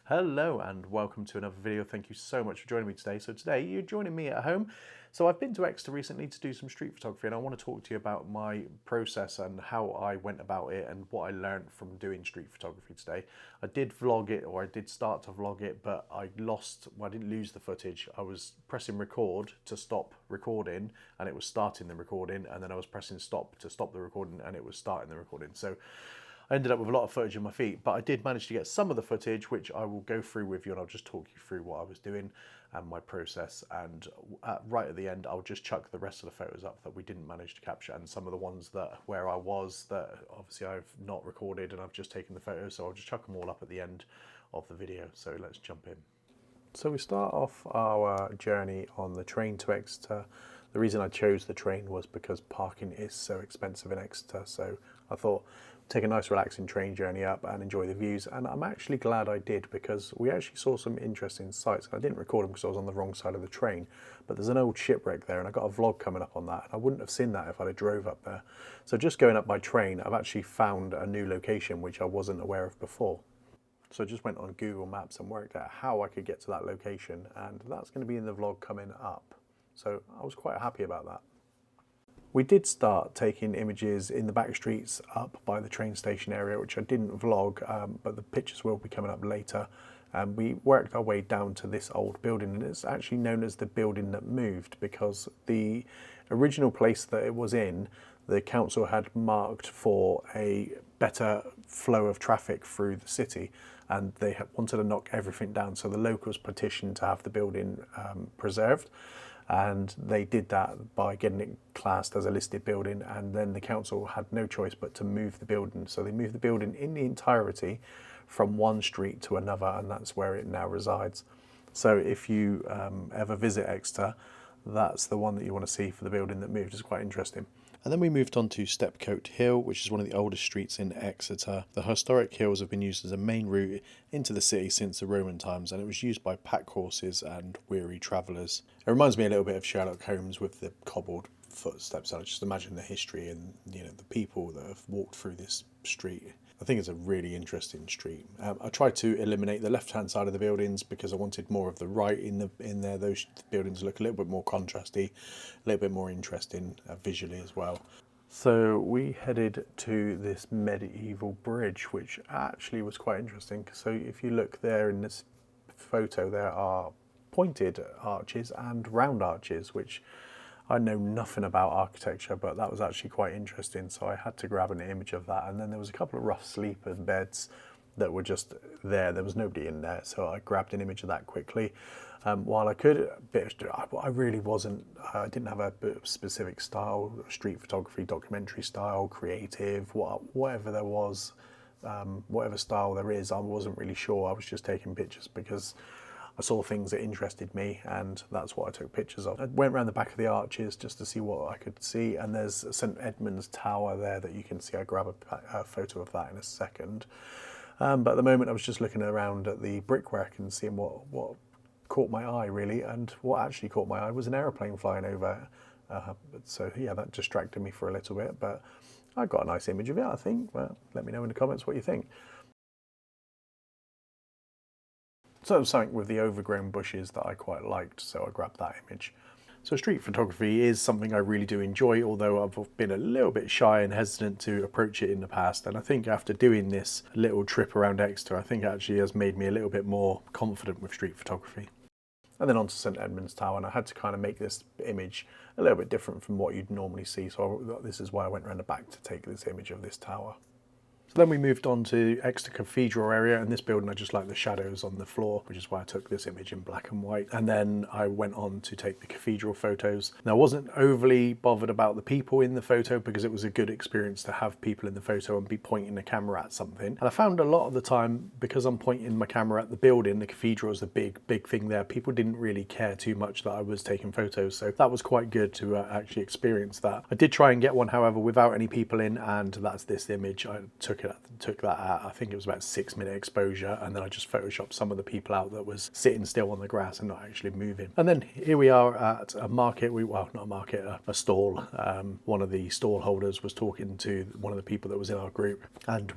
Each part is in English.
Hello and welcome to another video. Thank you so much for joining me today. So today you're joining me at home. So I've been to Exeter recently to do some street photography, and I want to talk to you about my process and how I went about it and what I learned from doing street photography today. I did vlog it, or I did start to vlog it, but I didn't lose the footage. I was pressing record to stop recording and it was starting the recording, and then I was pressing stop to stop the recording and it was starting the recording. So I ended up with a lot of footage on my feet, but I did manage to get some of the footage, which I will go through with you, and I'll just talk you through what I was doing and my process. And right at the end, I'll just chuck the rest of the photos up that we didn't manage to capture, and some of the ones where I was that obviously I've not recorded and I've just taken the photos. So I'll just chuck them all up at the end of the video. So let's jump in. So we start off our journey on the train to Exeter. The reason I chose the train was because parking is so expensive in Exeter. So I thought, take a nice relaxing train journey up and enjoy the views. And I'm actually glad I did, because we actually saw some interesting sights. I didn't record them because I was on the wrong side of the train, but there's an old shipwreck there and I got a vlog coming up on that. And I wouldn't have seen that if I'd have drove up there. So just going up by train, I've actually found a new location which I wasn't aware of before. So I just went on Google Maps and worked out how I could get to that location, and that's going to be in the vlog coming up. So I was quite happy about that. We did start taking images in the back streets up by the train station area, which I didn't vlog, but the pictures will be coming up later. We worked our way down to this old building, and it's actually known as the building that moved, because the original place that it was in, the council had marked for a better flow of traffic through the city, and they wanted to knock everything down. So the locals petitioned to have the building preserved, and they did that by getting it classed as a listed building, and then the council had no choice but to move the building. So they moved the building in the entirety from one street to another, and that's where it now resides. So if you ever visit Exeter, that's the one that you want to see for the building that moved. It's quite interesting. And then we moved on to Stepcote Hill, which is one of the oldest streets in Exeter. The historic hills have been used as a main route into the city since the Roman times, and it was used by pack horses and weary travellers. It reminds me a little bit of Sherlock Holmes with the cobbled footsteps. I just imagine the history and the people that have walked through this street. I think it's a really interesting street. I tried to eliminate the left-hand side of the buildings because I wanted more of the right in there. Those buildings look a little bit more contrasty, a little bit more interesting visually as well. So we headed to this medieval bridge, which actually was quite interesting. So if you look there in this photo, there are pointed arches and round arches, which I know nothing about architecture, but that was actually quite interesting. So I had to grab an image of that. And then there was a couple of rough sleeper beds that were just there. There was nobody in there. So I grabbed an image of that quickly. While I could, I really wasn't, I didn't have a specific style, street photography, documentary style, creative, whatever there was, whatever style there is, I wasn't really sure. I was just taking pictures because I saw things that interested me, and that's what I took pictures of. I went around the back of the arches just to see what I could see, and there's St Edmund's Tower there that you can see. I'll grab a photo of that in a second. But at the moment I was just looking around at the brickwork and seeing what caught my eye really, and what actually caught my eye was an aeroplane flying over. So yeah, that distracted me for a little bit, but I got a nice image of it, I think. Well, let me know in the comments what you think. So it was something with the overgrown bushes that I quite liked, so I grabbed that image. So street photography is something I really do enjoy, although I've been a little bit shy and hesitant to approach it in the past. And I think after doing this little trip around Exeter, I think it actually has made me a little bit more confident with street photography. And then on to St Edmund's Tower, and I had to kind of make this image a little bit different from what you'd normally see. So this is why I went around the back to take this image of this tower. So then we moved on to Exeter Cathedral area, and this building I just like the shadows on the floor, which is why I took this image in black and white. And then I went on to take the cathedral photos. Now I wasn't overly bothered about the people in the photo because it was a good experience to have people in the photo and be pointing the camera at something. And I found a lot of the time, because I'm pointing my camera at the building, the cathedral is a big thing there, people didn't really care too much that I was taking photos. So that was quite good to actually experience that. I did try and get one, however, without any people in, and that's this image. I took took that at, I think it was about 6-minute exposure, and then I just photoshopped some of the people out that was sitting still on the grass and not actually moving. And then here we are at a market, well, not a market, a stall. One of the stall holders was talking to one of the people that was in our group, and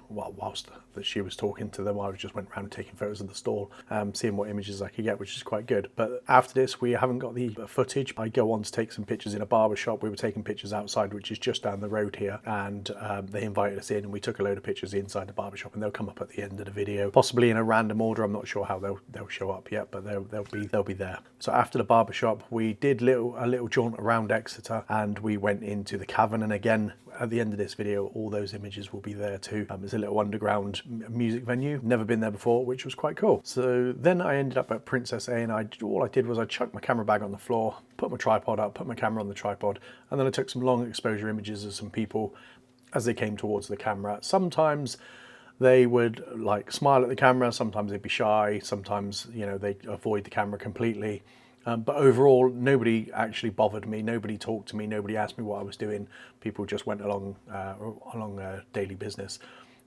whilst that she was talking to them, I just went around taking photos of the stall, seeing what images I could get, which is quite good. But after this, we haven't got the footage. I go on to take some pictures in a barber shop. We were taking pictures outside, which is just down the road here, and they invited us in, and we took a load of pictures inside the barber shop, and they'll come up at the end of the video, possibly in a random order. I'm not sure how they'll show up yet, but they'll be there. So after the barber shop, we did a little jaunt around Exeter, and we went into the cavern. And again, at the end of this video, all those images will be there too. It's a little underground music venue. Never been there before, which was quite cool. So then I ended up at Princess A, and all I did was I chucked my camera bag on the floor, put my tripod up, put my camera on the tripod, and then I took some long exposure images of some people as they came towards the camera. Sometimes they would like smile at the camera, sometimes they'd be shy, sometimes, you know, they'd avoid the camera completely. But overall, nobody actually bothered me, nobody talked to me, nobody asked me what I was doing. People just went along daily business.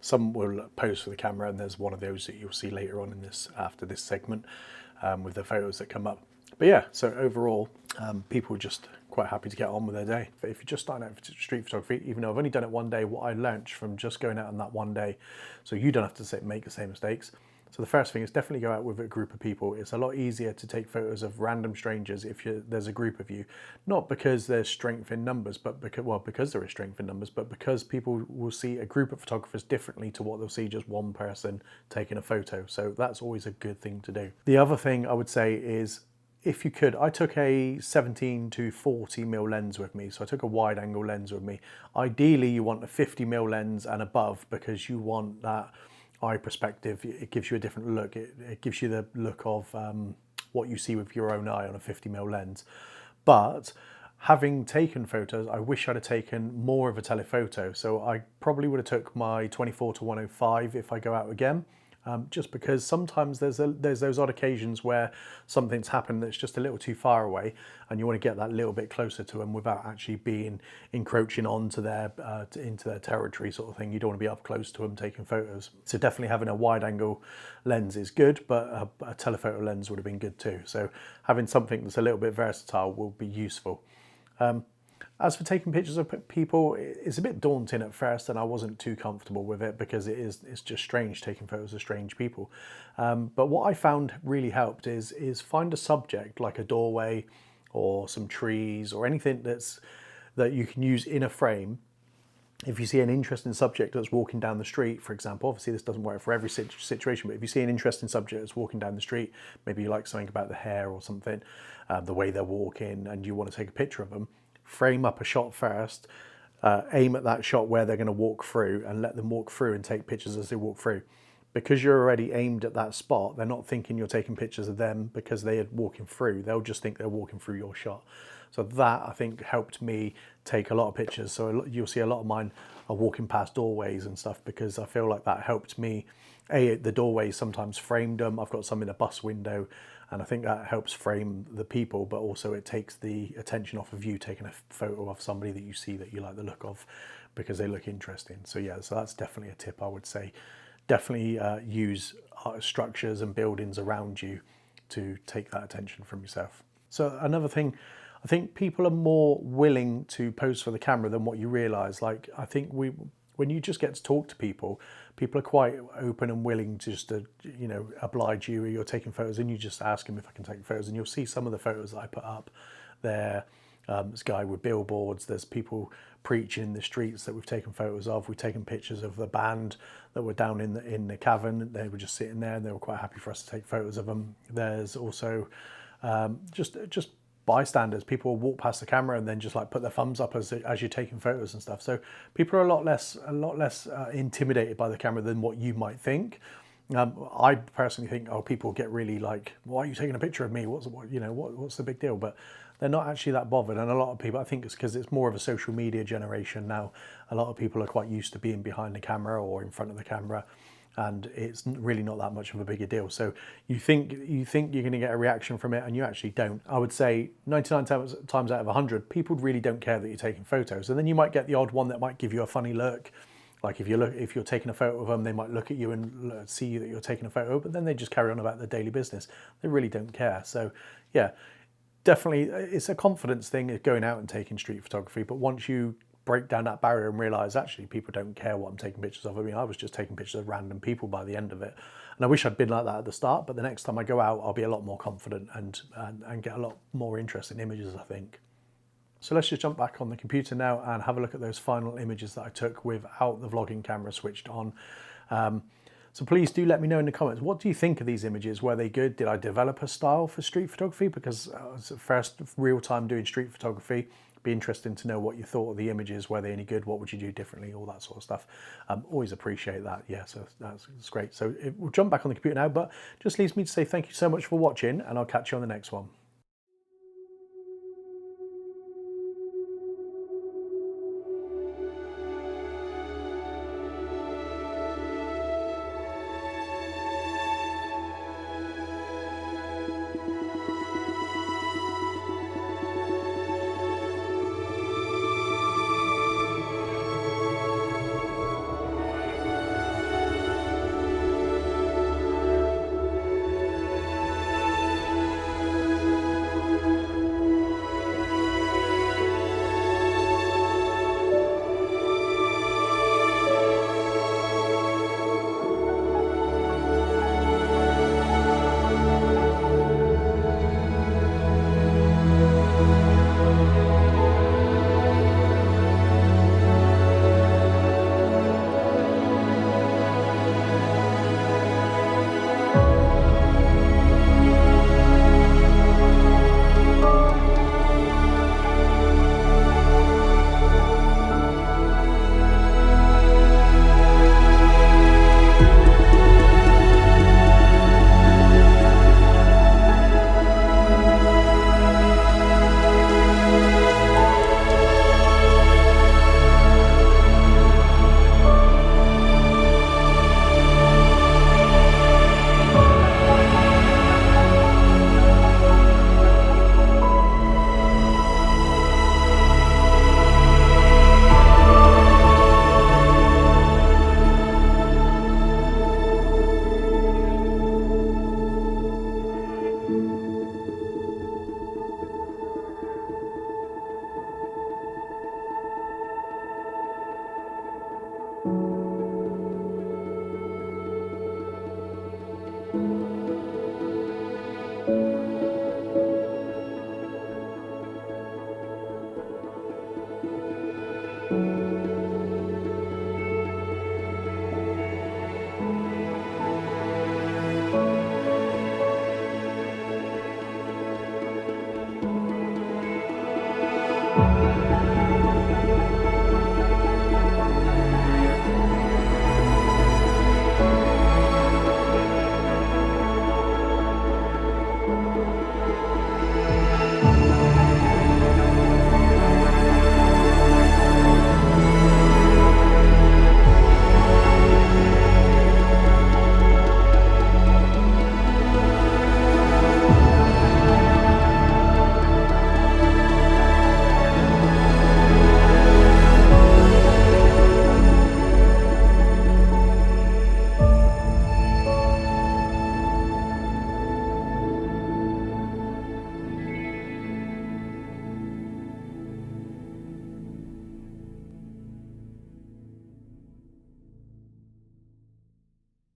Some will pose for the camera, and there's one of those that you'll see later on in this, after this segment, with the photos that come up. But yeah, so overall, people were just quite happy to get on with their day. But if you're just starting out with street photography, even though I've only done it one day, what I learned from just going out on that one day, so you don't have to make the same mistakes. So the first thing is definitely go out with a group of people. It's a lot easier to take photos of random strangers if there's a group of you, not because there's strength in numbers, but because there is strength in numbers, but because people will see a group of photographers differently to what they'll see just one person taking a photo. So that's always a good thing to do. The other thing I would say is, if you could, I took a 17 to 40mm lens with me. So I took a wide angle lens with me. Ideally, you want a 50mm lens and above, because you want that eye perspective. It gives you a different look. It gives you the look of what you see with your own eye on a 50mm lens. But having taken photos, I wish I'd have taken more of a telephoto. So I probably would have took my 24 to 105 if I go out again. Just because sometimes there's those odd occasions where something's happened that's just a little too far away, and you want to get that little bit closer to them without actually encroaching onto into their territory, sort of thing. You don't want to be up close to them taking photos. So definitely having a wide angle lens is good, but a telephoto lens would have been good too. So having something that's a little bit versatile will be useful. As for taking pictures of people, it's a bit daunting at first, and I wasn't too comfortable with it because it's just strange taking photos of strange people. But what I found really helped is find a subject like a doorway or some trees or anything that you can use in a frame. If you see an interesting subject that's walking down the street, for example, obviously this doesn't work for every situation, but if you see an interesting subject that's walking down the street, maybe you like something about the hair or something, the way they're walking, and you want to take a picture of them, frame up a shot first, aim at that shot where they're going to walk through, and let them walk through and take pictures as they walk through. Because you're already aimed at that spot, they're not thinking you're taking pictures of them because they are walking through. They'll just think they're walking through your shot. So that, I think, helped me take a lot of pictures. So you'll see a lot of mine are walking past doorways and stuff, because I feel like that helped me. The doorways sometimes framed them. I've got some in a bus window, and I think that helps frame the people, but also it takes the attention off of you taking a photo of somebody that you see that you like the look of, because they look interesting. So yeah, so that's definitely a tip I would say. Definitely use structures and buildings around you to take that attention from yourself. So another thing, I think people are more willing to pose for the camera than what you realise. Like, I think when you just get to talk to people, people are quite open and willing just to, you know, oblige you. You're taking photos and you just ask them if I can take photos, and you'll see some of the photos that I put up there. This guy with billboards, there's people preaching in the streets that we've taken photos of. We've taken pictures of the band that were down in the cavern. They were just sitting there and they were quite happy for us to take photos of them. There's also just bystanders. People will walk past the camera and then just like put their thumbs up as you're taking photos and stuff. So people are a lot less intimidated by the camera than what you might think. I personally think, oh, people get really like, why are you taking a picture of me? What's the big deal? But they're not actually that bothered. And a lot of people, I think it's because it's more of a social media generation now. A lot of people are quite used to being behind the camera or in front of the camera, and it's really not that much of a bigger deal. So you think you're going to get a reaction from it, and you actually don't. I would say 99 times out of 100, people really don't care that you're taking photos. And then you might get the odd one that might give you a funny look, Like if you're taking a photo of them, they might look at you and see that you're taking a photo, but then they just carry on about their daily business. They really don't care. So yeah, definitely it's a confidence thing going out and taking street photography. But once you break down that barrier and realize actually people don't care what I'm taking pictures of. I mean, I was just taking pictures of random people by the end of it. And I wish I'd been like that at the start, but the next time I go out, I'll be a lot more confident and get a lot more interesting images, I think. So let's just jump back on the computer now and have a look at those final images that I took without the vlogging camera switched on. So please do let me know in the comments, what do you think of these images? Were they good? Did I develop a style for street photography? Because it's the first real time doing street photography. Be interesting to know what you thought of the images. Were they any good? What would you do differently? All that sort of stuff. Always appreciate that. Yeah, so that's great. So we'll jump back on the computer now, but just leaves me to say thank you so much for watching, and I'll catch you on the next one.